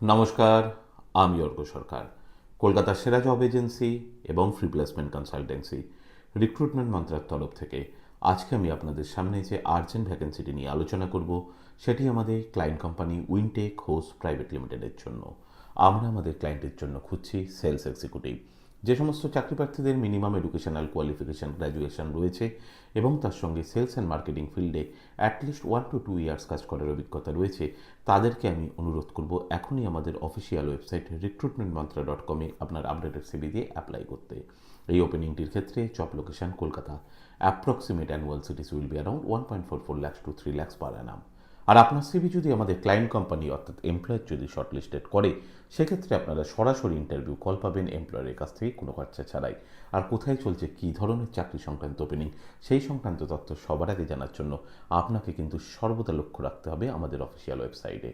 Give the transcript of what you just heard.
নমস্কার, আমি অর্ক সরকার। কলকাতার সেরা জব এজেন্সি এবং ফ্রি প্লেসমেন্ট কনসালটেন্সি রিক্রুটমেন্ট মন্ত্রার তরফ থেকে আজকে আমি আপনাদের সামনে যে আর্জেন্ট ভ্যাকেন্সিটি নিয়ে আলোচনা করব সেটি আমাদের ক্লায়েন্ট কোম্পানি উইনটেক হোস্ট প্রাইভেট লিমিটেডের জন্য। আমরা আমাদের ক্লায়েন্টের জন্য খুঁজছি সেলস এক্সিকিউটিভ। যে সমস্ত চাকরি প্রার্থীদের মিনিমাম এডুকেশনাল কোয়ালিফিকেশন গ্র্যাজুয়েশন রয়েছে এবং তার সঙ্গে সেলস অ্যান্ড মার্কেটিং ফিল্ডে অ্যাটলিস্ট 1 to 2 ইয়ার্স কাজ করার অভিজ্ঞতা রয়েছে, তাদেরকে আমি অনুরোধ করব এখনই আমাদের অফিসিয়াল ওয়েবসাইট recruitmentmantra.com-এ আপনার আপডেটেড সিভি দিয়ে অ্যাপ্লাই করতে। এই ওপেনিংটির ক্ষেত্রে job location Kolkata. Approximate annual cities will be around 1.44 lakhs to 3 lakhs per annum। আর আপনার সিভি যদি আমাদের ক্লায়েন্ট কোম্পানি অর্থাৎ এমপ্লয়ার যদি শর্টলিস্টেড করে, সেক্ষেত্রে আপনারা সরাসরি ইন্টারভিউ কল পাবেন এমপ্লয়ারের কাছ থেকে কোনো খরচা ছাড়াই। আর কোথায় চলছে, কী ধরনের চাকরি সংক্রান্ত ওপেনিং, সেই সংক্রান্ত তথ্য সবার আগে জানার জন্য আপনাকে কিন্তু সর্বদা লক্ষ্য রাখতে হবে আমাদের অফিসিয়াল ওয়েবসাইটে।